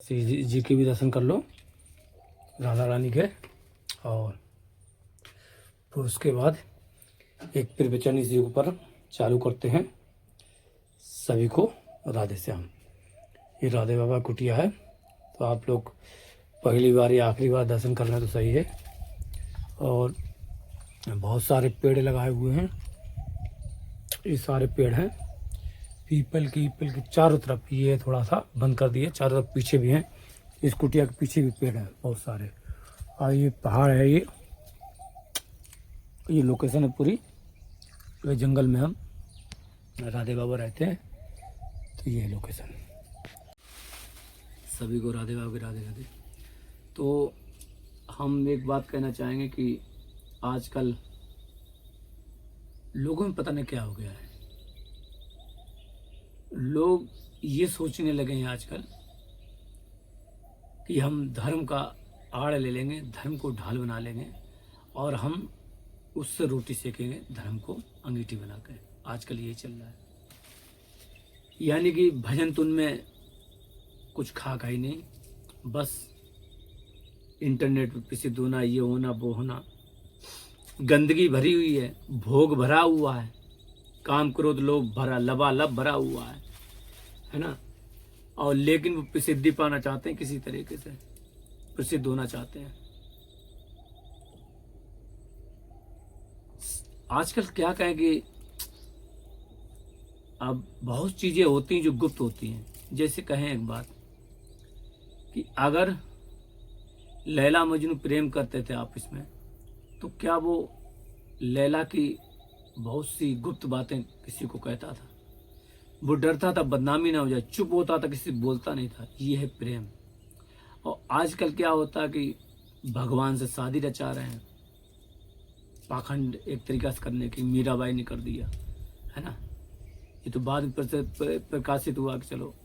श्री जी के भी दर्शन कर लो, राधा रानी के। और फिर उसके बाद एक प्रवचन इसी ऊपर चालू करते हैं। सभी को राधे श्याम। ये राधे बाबा कुटिया है, तो आप लोग पहली बार या आखिरी बार दर्शन करना तो सही है। और बहुत सारे पेड़ लगाए हुए हैं, ये सारे पेड़ हैं पीपल की चारों तरफ। ये थोड़ा सा बंद कर दिए, चारों तरफ पीछे भी हैं, इस कुटिया के पीछे भी पेड़ हैं बहुत सारे। और ये पहाड़ है, ये लोकेशन है पूरी, ये जंगल में हम राधे बाबा रहते हैं, तो ये लोकेशन। सभी को राधे बाबा की राधे राधे। तो हम एक बात कहना चाहेंगे कि आजकल लोगों में पता नहीं क्या हो गया है। लोग ये सोचने लगे हैं आजकल कि हम धर्म का आड़ ले लेंगे, धर्म को ढाल बना लेंगे और हम उससे रोटी सेकेंगे धर्म को अंगीठी बना कर। आजकल ये चल रहा है, यानी कि भजन तुन में कुछ खा ही नहीं, बस इंटरनेट पे प्रसिद्ध होना, ये होना वो होना, गंदगी भरी हुई है, भोग भरा हुआ है, काम क्रोध लोभ भरा लबालब भरा हुआ है ना। और लेकिन वो प्रसिद्धि पाना चाहते हैं, किसी तरीके से प्रसिद्ध होना चाहते हैं। आजकल क्या कहें कि अब बहुत चीजें होती हैं जो गुप्त होती हैं। जैसे कहें एक बात कि अगर लैला मजनू प्रेम करते थे आपस में, तो क्या वो लैला की बहुत सी गुप्त बातें किसी को कहता था? वो डरता था बदनामी ना हो जाए, चुप होता था, किसी बोलता नहीं था। ये है प्रेम। और आजकल क्या होता है कि भगवान से शादी रचा रहे हैं, पाखंड एक तरीका से करने की। मीराबाई ने कर दिया है ना, ये तो बाद में प्रकाशित हुआ कि चलो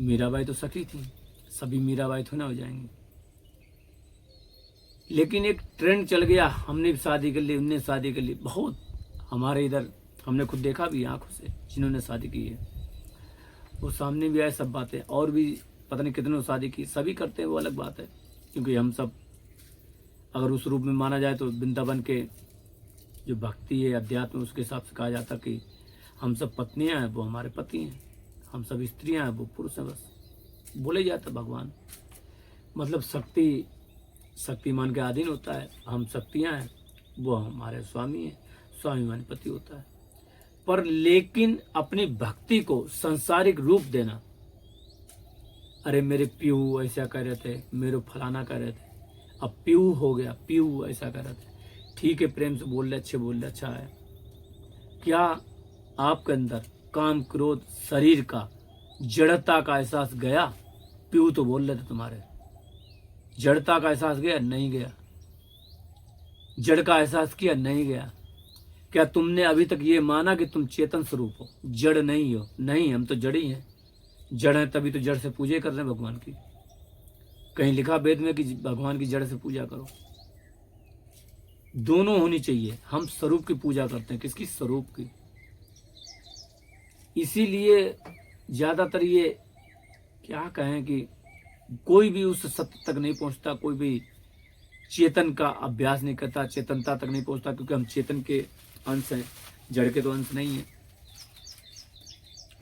मीराबाई तो सखी थी, सभी मीराबाई थोड़ा ना हो जाएंगी। लेकिन एक ट्रेंड चल गया, हमने भी शादी कर ली, उनने शादी कर ली। बहुत हमारे इधर हमने खुद देखा भी आंखों से, जिन्होंने शादी की है वो सामने भी आए सब बातें। और भी पता नहीं कितनों शादी की, सभी करते हैं, वो अलग बात है। क्योंकि हम सब अगर उस रूप में माना जाए तो वृंदावन के जो भक्ति है, अध्यात्म, उसके हिसाब से कहा जाता कि हम सब पत्नियां हैं, वो हमारे पति हैं, हम सब स्त्रियां हैं, वो पुरुष हैं। बस बोले जाता भगवान मतलब शक्तिमान के अधीन होता है। हम शक्तियां हैं, वो हमारे स्वामी हैं, स्वामी मान पति होता है। पर लेकिन अपनी भक्ति को संसारिक रूप देना, अरे मेरे पीयू ऐसा कह रहे थे, मेरे फलाना कह रहे थे, अब पीयू हो गया, पीयू ऐसा कह रहे थे। ठीक है, प्रेम से बोल रहे, अच्छे बोल रहे, अच्छा है। क्या आपके अंदर काम क्रोध शरीर का जड़ता का एहसास गया? पीयू तो बोल रहे थे तुम्हारे, जड़ता का एहसास गया? नहीं गया। जड़ का एहसास किया? नहीं गया। क्या तुमने अभी तक ये माना कि तुम चेतन स्वरूप हो, जड़ नहीं हो? नहीं, हम तो जड़ ही हैं। जड़ है तभी तो जड़ से पूजा कर रहे हैं भगवान की। कहीं लिखा वेद में कि भगवान की जड़ से पूजा करो? दोनों होनी चाहिए। हम स्वरूप की पूजा करते हैं, किसकी? स्वरूप की। इसीलिए ज्यादातर ये क्या कहें कि कोई भी उस सत्य तक नहीं पहुंचता, कोई भी चेतन का अभ्यास नहीं करता, चेतनता तक नहीं पहुंचता। क्योंकि हम चेतन के अंश हैं, जड़ के तो अंश नहीं है।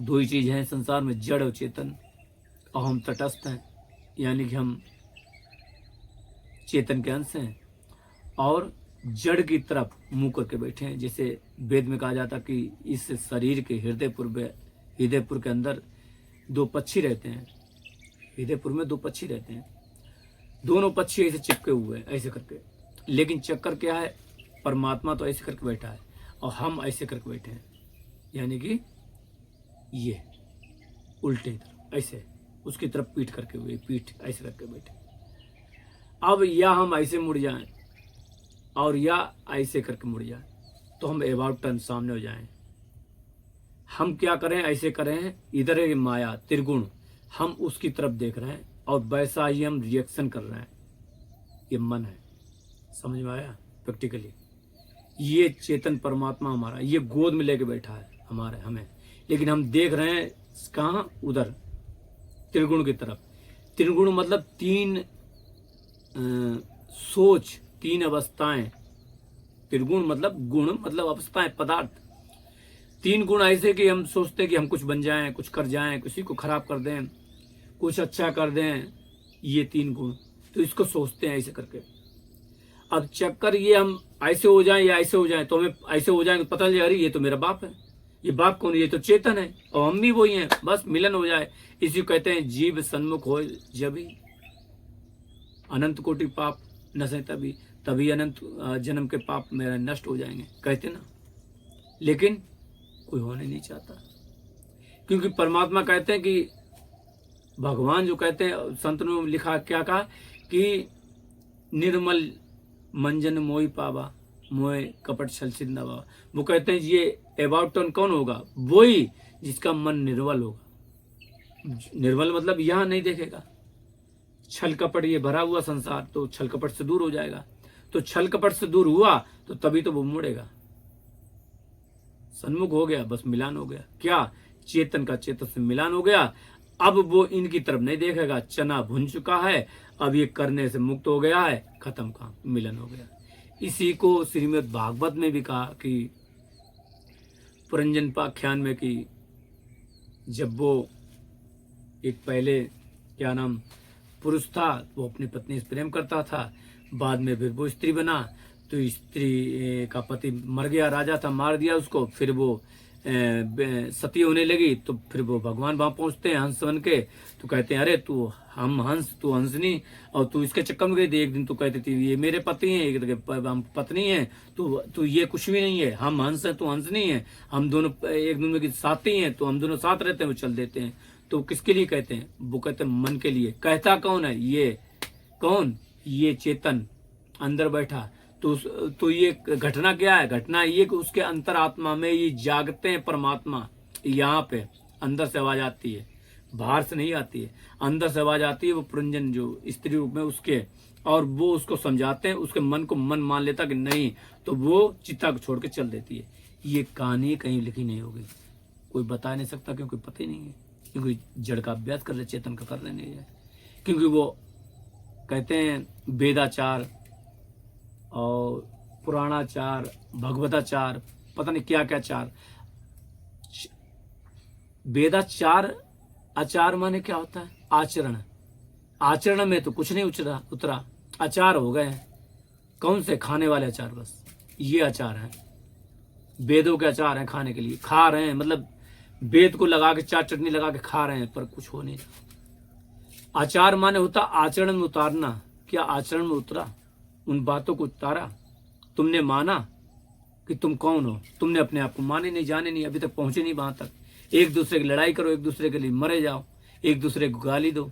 दो ही चीज हैं संसार में, जड़ और चेतन। और हम तटस्थ हैं, यानी कि हम चेतन के अंश हैं और जड़ की तरफ मुंह करके बैठे हैं। जैसे वेद में कहा जाता कि इस शरीर के हृदयपुर के अंदर दो पक्षी रहते हैं। हृदयपुर में दो पक्षी रहते हैं, दोनों पक्षी ऐसे चिपके हुए हैं ऐसे करके। लेकिन चक्कर क्या है, परमात्मा तो ऐसे करके बैठा है और हम ऐसे करके बैठे हैं, यानी कि ये उल्टे तरफ ऐसे, उसकी तरफ पीठ करके हुए, पीठ ऐसे करके बैठे। अब या हम ऐसे मुड़ जाएं और या ऐसे करके मुड़ जाएं, तो हम अबाउट टर्न सामने हो जाएं। हम क्या करें, ऐसे करें, इधर है माया त्रिगुण, हम उसकी तरफ देख रहे हैं और वैसा ही हम रिएक्शन कर रहे हैं। ये मन है, समझ में आया? प्रैक्टिकली ये चेतन परमात्मा हमारा, ये गोद में लेके बैठा है हमें, लेकिन हम देख रहे हैं कहाँ? उधर त्रिगुण की तरफ। त्रिगुण मतलब तीन सोच, तीन अवस्थाएं। त्रिगुण मतलब गुण मतलब अवस्थाएं, पदार्थ। तीन गुण ऐसे कि हम सोचते हैं कि हम कुछ बन जाएं, कुछ कर जाएं, किसी को खराब कर दें, कुछ अच्छा कर दें, ये तीन गुण। तो इसको सोचते हैं ऐसे करके। अब चक्कर ये हम ऐसे हो जाएं या ऐसे हो जाएं, तो हमें ऐसे हो जाएंगे, पता चले अरे ये तो मेरा बाप है। ये बाप कौन है? ये तो चेतन है और हम भी वही हैं, बस मिलन हो जाए। इसी को कहते हैं जीव सन्मुख हो जब ही अनंत कोटि पाप नशे, तभी तभी अनंत जन्म के पाप मेरे नष्ट हो जाएंगे, कहते ना। लेकिन कोई होने नहीं चाहता, क्योंकि परमात्मा कहते हैं कि भगवान जो कहते हैं, संत ने लिखा, क्या कहा कि निर्मल मंजन मोहि पावा, मोह कपट छल छिंद नवा। वो कहते हैं ये अबाउट टर्न कौन होगा? वही जिसका मन निर्मल होगा। निर्मल मतलब यहाँ नहीं देखेगा छल कपट, ये भरा हुआ संसार, तो छल कपट से दूर हो जाएगा। तो छल कपट से दूर हुआ तो तभी तो वो मुड़ेगा, सन्मुख हो गया, बस मिलान हो गया। क्या? चेतन का चेतन से मिलान हो गया। अब वो इनकी तरफ नहीं देखेगा, चना भुन चुका है, अब ये करने से मुक्त हो गया है, खत्म काम, मिलन हो गया। इसी को श्रीमद् भागवत में भी कहा कि पुरंजन पाख्यान में कि जब वो एक पहले क्या नाम पुरुष था, वो अपनी पत्नी से प्रेम करता था, बाद में फिर वो स्त्री बना, तो स्त्री का पति मर गया, राजा था, मार दिया उसको, फिर वो सती होने लगी, तो फिर वो भगवान वहां पहुंचते हैं हंस बन के, तो कहते हैं अरे तू हम हंस, तू हंसनी, और तू इसके चक्कर में गई थी। एक दिन तू कहती थी ये मेरे पति हैं, एक दिन हम पत्नी हैं, तू ये कुछ भी नहीं है, हम हंस है, तू हंसनी है, हम दोनों एक दूसरे के साथी हैं, तो हम दोनों साथ रहते हैं, वो चल देते हैं। तो किसके लिए कहते हैं? वो कहते हैं मन के लिए। कहता कौन है? ये कौन? ये चेतन अंदर बैठा। तो ये घटना क्या है? घटना ये कि उसके अंतरात्मा में ये जागते हैं परमात्मा। यहाँ पे अंदर से आवाज आती है, बाहर से नहीं आती है, अंदर से आवाज आती है। वो पुरंजन जो स्त्री रूप में उसके, और वो उसको समझाते हैं, उसके मन को मन मान लेता कि नहीं, तो वो चित्ता को छोड़ के चल देती है। ये कहानी कहीं लिखी नहीं होगी, कोई बता नहीं सकता, क्योंकि पता ही नहीं है, क्योंकि जड़ का अभ्यास कर ले, चेतन का कर ले नहीं है। क्योंकि वो कहते हैं वेदाचार और पुराणाचार, भगवताचार, पता नहीं क्या क्या चार। वेदाचार, आचार माने क्या होता है? आचरण। आचरण में तो कुछ नहीं उतरा, आचार हो गए। कौन से? खाने वाले आचार, बस ये आचार है। वेदों के आचार हैं, खाने के लिए खा रहे हैं, मतलब वेद को लगा के चाट चटनी लगा के खा रहे हैं, पर कुछ हो नहीं रहा। आचार माने होता आचरण में उतारना। क्या आचरण में उतरा? उन बातों को उतारा, तुमने माना कि तुम कौन हो, तुमने अपने आप को माने नहीं, जाने नहीं, अभी तक पहुंचे नहीं वहां तक। एक दूसरे की लड़ाई करो, एक दूसरे के लिए मरे जाओ, एक दूसरे को गाली दो,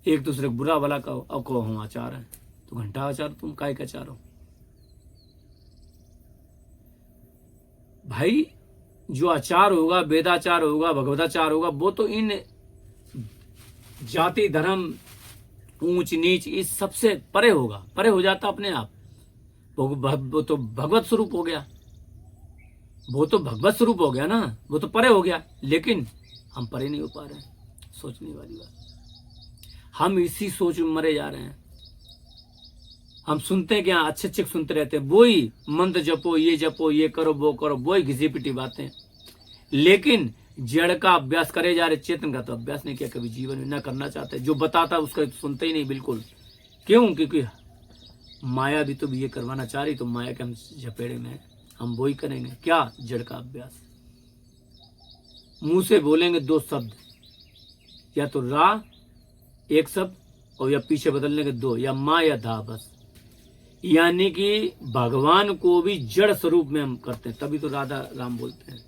एक दूसरे को बुरा भला कहो, अब कहो हम आचार हैं। तो घंटा आचार, तुम काय का आचार हो भाई? जो आचार होगा, वेदाचार होगा, भगवताचार होगा, वो तो इन जाति धर्म ऊंच नीच इस सबसे परे होगा, परे हो जाता अपने आप। वो तो भगवत स्वरूप हो गया, वो तो भगवत स्वरूप हो गया ना, वो तो परे हो गया। लेकिन हम परे नहीं हो पा रहे हैं, सोचने वाली बात। हम इसी सोच में मरे जा रहे हैं। हम सुनते हैं क्या? अच्छे अच्छे सुनते रहते हैं, वही मंत्र जपो, ये करो, वो करो, वही घिसी पिटी बातें। लेकिन जड़ का अभ्यास करे जा रहे, चेतन का तो अभ्यास नहीं किया कभी जीवन में, न करना चाहते। जो बताता उसका सुनते ही नहीं बिल्कुल। क्यों? क्योंकि माया भी तो ये करवाना चाह रही, तो माया के हम झपेड़े में, हम वही करेंगे। क्या? जड़ का अभ्यास। मुंह से बोलेंगे दो शब्द, या तो रा एक शब्द, और या पीछे बदलने के दो, या माँ या धा, बस। यानी कि भगवान को भी जड़ स्वरूप में हम करते हैं, तभी तो राधा राम बोलते हैं।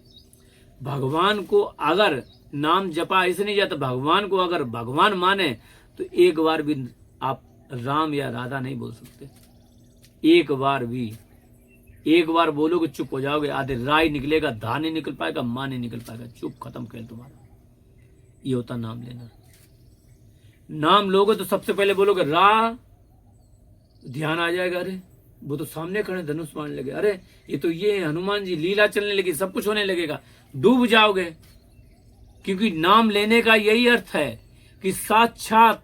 भगवान को अगर नाम जपा ऐसे नहीं जाता, भगवान को अगर भगवान माने तो एक बार भी आप राम या राधा नहीं बोल सकते। एक बार भी, एक बार बोलोगे चुप हो जाओगे, आधे राय निकलेगा, धा नहीं निकल पाएगा, मां नहीं निकल पाएगा, चुप, खत्म खेल तुम्हारा। ये होता नाम लेना। नाम लोगे तो सबसे पहले बोलोगे रा, ध्यान आ जाएगा, अरे वो तो सामने खड़े धनुष मारने लगे, अरे ये तो ये हनुमान जी, लीला चलने लगी, सब कुछ होने लगेगा, डूब जाओगे। क्योंकि नाम लेने का यही अर्थ है कि साक्षात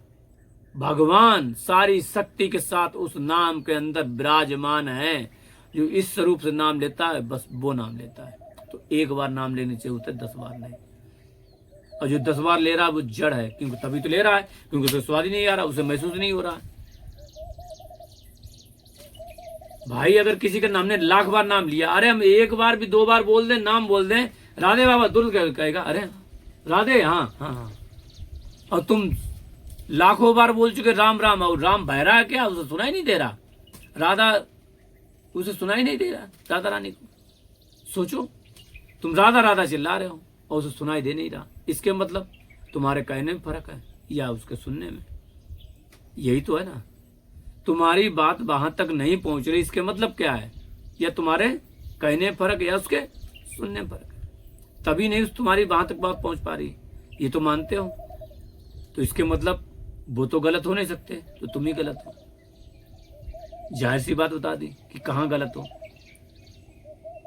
भगवान सारी शक्ति के साथ उस नाम के अंदर विराजमान है। जो इस स्वरूप से नाम लेता है बस वो नाम लेता है। तो एक बार नाम लेने चाहिए होता है, 10 बार नहीं। और जो 10 बार ले रहा है वो जड़ है, क्योंकि तभी तो ले रहा है, क्योंकि उसे स्वाद ही नहीं आ रहा, उसे महसूस नहीं हो रहा। भाई अगर किसी के नाम ने 1,00,000 बार नाम लिया, अरे हम एक बार भी 2 बार बोल दें, नाम बोल दें, राधे बाबा, तुरंत कहेगा अरे राधे, हाँ हाँ हाँ। और तुम लाखों बार बोल चुके राम राम, और राम बहरा है क्या, उसे सुनाई नहीं दे रहा? राधा उसे सुनाई नहीं दे रहा, राधा रानी को। सोचो, तुम राधा राधा चिल्ला रहे हो और उसे सुनाई दे नहीं रहा। इसके मतलब तुम्हारे कहने में फर्क है या उसके सुनने में? यही तो है ना, तुम्हारी बात वहां तक नहीं पहुंच रही, इसके मतलब क्या है? या तुम्हारे कहने में फर्क या उसके सुनने में फर्क है, तभी नहीं तुम्हारी वहां तक बात पहुंच पा रही। ये तो मानते हो, तो इसके मतलब वो तो गलत हो नहीं सकते, तो तुम ही गलत हो। जाहिर सी बात बता दी कि कहाँ गलत हो।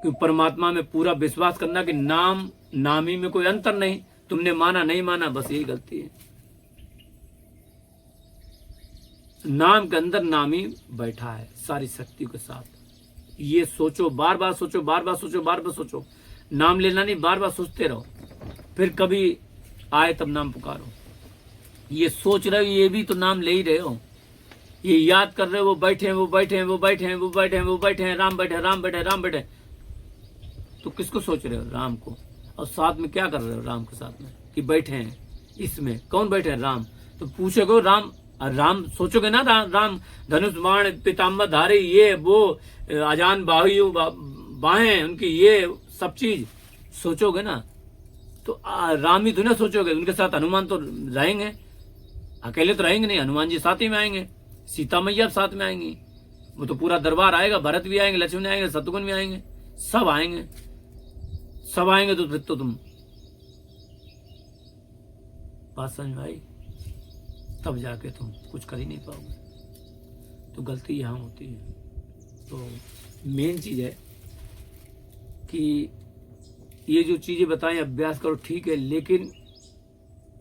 क्योंकि परमात्मा में पूरा विश्वास करना कि नाम नामी में कोई अंतर नहीं, तुमने माना नहीं माना, बस यही गलती है। नाम के अंदर नामी बैठा है सारी शक्तियों के साथ। ये सोचो, बार बार सोचो, बार बार सोचो, बार बार सोचो। नाम लेना नहीं, बार बार सोचते रहो, फिर कभी आए तब नाम पुकारो। ये सोच रहे हो, ये भी तो नाम ले ही रहे हो। ये याद कर रहे हो, वो बैठे हैं, वो बैठे हैं, वो बैठे हैं, वो बैठे हैं, वो बैठे हैं, राम बैठे, राम बैठे, राम बैठे। तो किसको सोच रहे हो? राम को। और साथ में क्या कर रहे हो राम के साथ में कि बैठे हैं? इसमें कौन बैठे हैं? राम। तो पूछोगे राम, राम सोचोगे ना, राम धनुष बाण पीताम्बर धारी, ये वो अजान बाहु बाहें उनकी, ये सब चीज सोचोगे ना, तो राम ही तो ना सोचोगे। उनके साथ हनुमान तो रहेंगे, अकेले तो रहेंगे नहीं, हनुमान जी साथ ही में आएंगे, सीता मैया साथ में आएंगी, वो तो पूरा दरबार आएगा, भरत भी आएंगे, लक्ष्मण आएंगे, शत्रुघ्न भी आएंगे, सब आएंगे, सब आएंगे। तो फिर तो तुम बात समझ में आई, तब जाके तुम कुछ कर ही नहीं पाओगे। तो गलती यहाँ होती है। तो मेन चीज है कि ये जो चीजें बताएं, अभ्यास करो, ठीक है, लेकिन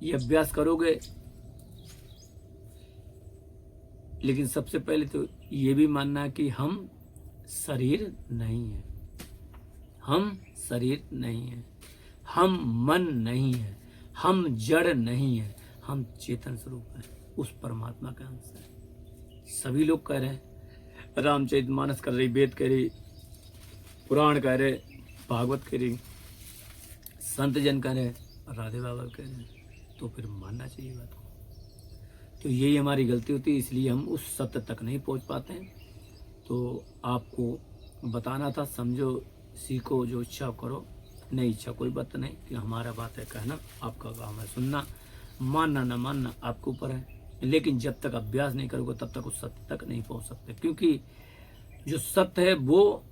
ये अभ्यास करोगे, लेकिन सबसे पहले तो ये भी मानना है कि हम शरीर नहीं है, हम शरीर नहीं है, हम मन नहीं है, हम जड़ नहीं है, हम चेतन स्वरूप है, उस परमात्मा का अंश है। सभी लोग कह रहे हैं, रामचरितमानस कर रही, वेद कह रही, पुराण कह रहे, भागवत कह रही, संत जन कह रहे, राधे बाबा कह रहे, तो फिर मानना चाहिए बात को। तो यही हमारी गलती होती है, इसलिए हम उस सत्य तक नहीं पहुंच पाते हैं। तो आपको बताना था, समझो, सीखो, जो इच्छा करो, नहीं इच्छा कोई बात नहीं, कि हमारा बात है कहना, आपका काम है सुनना, मानना ना मानना आपके ऊपर है। लेकिन जब तक अभ्यास नहीं करोगे तब तक उस सत्य तक नहीं पहुंच सकते, क्योंकि जो सत्य है वो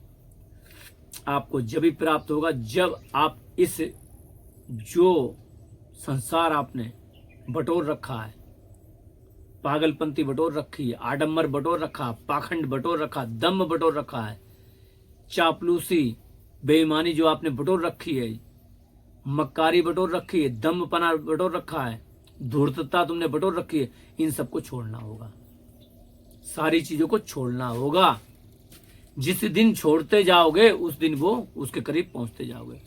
आपको जब भी प्राप्त होगा जब आप इस जो संसार आपने बटोर रखा है, पागलपंती बटोर रखी है, आडंबर बटोर रखा, पाखंड बटोर रखा, दम बटोर रखा है, चापलूसी बेईमानी जो आपने बटोर रखी है, मक्कारी बटोर रखी है, दम्भपना बटोर रखा है, धूर्तता तुमने बटोर रखी है, इन सबको छोड़ना होगा, सारी चीजों को छोड़ना होगा। जिस दिन छोड़ते जाओगे उस दिन वो उसके करीब पहुंचते जाओगे,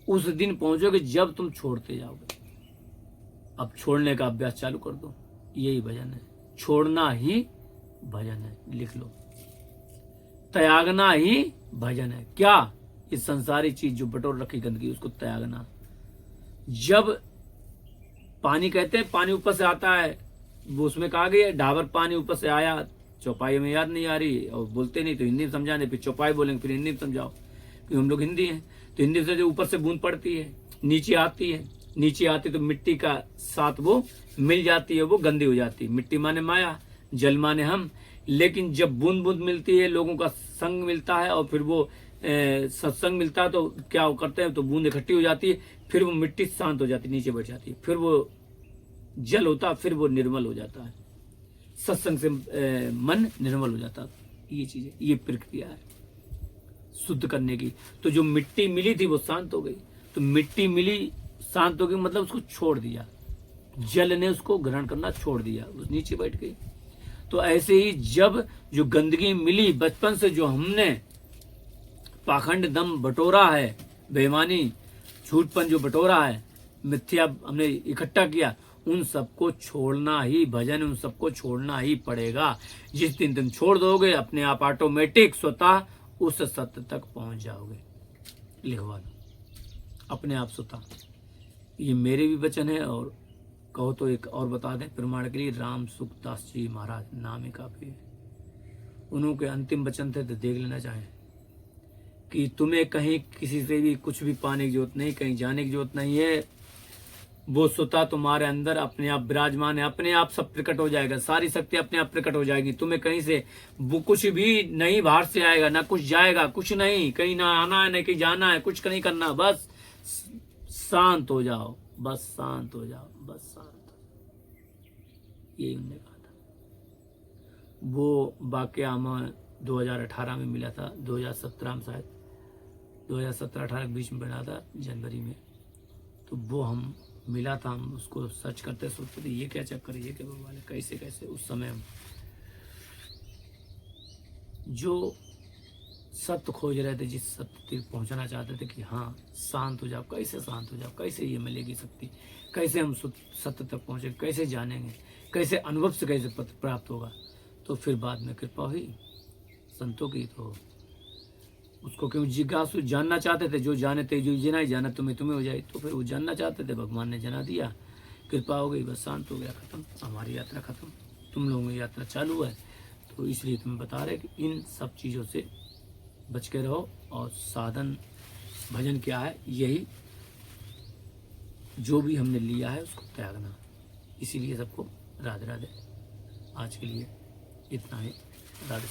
उस दिन पहुंचोगे जब तुम छोड़ते जाओगे। अब छोड़ने का अभ्यास चालू कर दो, यही भजन है, छोड़ना ही भजन है, लिख लो, त्यागना ही भजन है। क्या? ये संसारी चीज जो बटोर रखी गंदगी, उसको त्यागना। जब पानी कहते हैं पानी ऊपर से आता है, वो उसमें कहा गया ढाबर पानी ऊपर से आया, चौपाई में याद नहीं आ रही, और बोलते नहीं तो हिंदी में समझाने, फिर चौपाई बोलेंगे, फिर हिंदी में समझाओ, क्योंकि हम लोग हिंदी हैं। तो हिंदी से जो ऊपर से बूंद पड़ती है, नीचे आती है, नीचे आती तो मिट्टी का साथ वो मिल जाती है, वो गंदी हो जाती है। मिट्टी माने माया, जल माने हम। लेकिन जब बूंद बूंद मिलती है, लोगों का संग मिलता है, और फिर वो सत्संग मिलता है, तो क्या करते हैं, तो बूंद इकट्ठी हो जाती है, फिर वो मिट्टी शांत हो जाती है, नीचे बैठ जाती है, फिर वो जल होता है, फिर वो निर्मल हो जाता है, सत्संग से मन निर्मल हो जाता है। ये चीजें, ये प्रक्रिया है शुद्ध करने की। तो जो मिट्टी मिली थी वो शांत हो गई, तो मिट्टी मिली शांत हो गई मतलब उसको छोड़ दिया, जल ने उसको ग्रहण करना छोड़ दिया, उस नीचे बैठ गई। तो ऐसे ही जब जो गंदगी मिली बचपन से, जो हमने पाखंड दम बटोरा है, बेईमानी झूठपन जो बटोरा है, मिथ्या हमने इकट्ठा किया, उन सबको छोड़ना ही भजन, उन सबको छोड़ना ही पड़ेगा। जिस दिन तुम छोड़ दोगे अपने आप ऑटोमेटिक स्वतः उस सत्य तक पहुंच जाओगे। लिखवा दो अपने आप स्वतः। ये मेरे भी वचन है, और कहो तो एक और बता दें प्रमाण के लिए, राम सुखदास जी महाराज नाम ही काफी है। उन्होंने अंतिम वचन थे, तो देख लेना चाहें कि तुम्हें कहीं किसी से भी कुछ भी पाने की जरूरत नहीं, कहीं जाने की जरूरत नहीं है। वो स्वतः तुम्हारे अंदर अपने आप विराजमान है, अपने आप सब प्रकट हो जाएगा, सारी शक्ति अपने आप प्रकट हो जाएगी। तुम्हें कहीं से वो कुछ भी नहीं बाहर से आएगा, ना कुछ जाएगा, कुछ नहीं, कहीं ना आना है, ना कहीं जाना है, कुछ नहीं करना, बस शांत हो जाओ, बस शांत हो जाओ, बस शांत। यही उन्होंने कहा था। वो वाकया हमें 2018 में मिला था, 2017 में शायद, 2017-18 के बीच में बना था जनवरी में। तो वो हम मिला था, हम उसको सर्च करते सोचते थे ये क्या चक्कर है, ये क्या भगवान है, कैसे कैसे। उस समय हम जो सत्य खोज रहे थे, जिस सत्य तक पहुंचना चाहते थे कि हाँ शांत हो जाओ, कैसे शांत हो जाओ, कैसे ये मिलेगी शक्ति, कैसे हम सत्य तक पहुंचे, कैसे जानेंगे, कैसे अनुभव से कैसे पत्र प्राप्त होगा। तो फिर बाद में कृपा हुई संतों की, तो उसको क्यों जिज्ञासु जानना चाहते थे, जो जाने थे, जो जना ही जाना तुम्हें हो जाए। तो फिर वो जानना चाहते थे, भगवान ने जना दिया, कृपा हो गई, बस शांत हो गया, खत्म, हमारी यात्रा खत्म। तुम लोगों की यात्रा चालू है। तो इसलिए तुम्हें बता रहे कि इन सब चीज़ों से बच के रहो, और साधन भजन क्या है, यही जो भी हमने लिया है उसको त्यागना। इसीलिए सबको राधे राधे। आज के लिए इतना ही, राधे।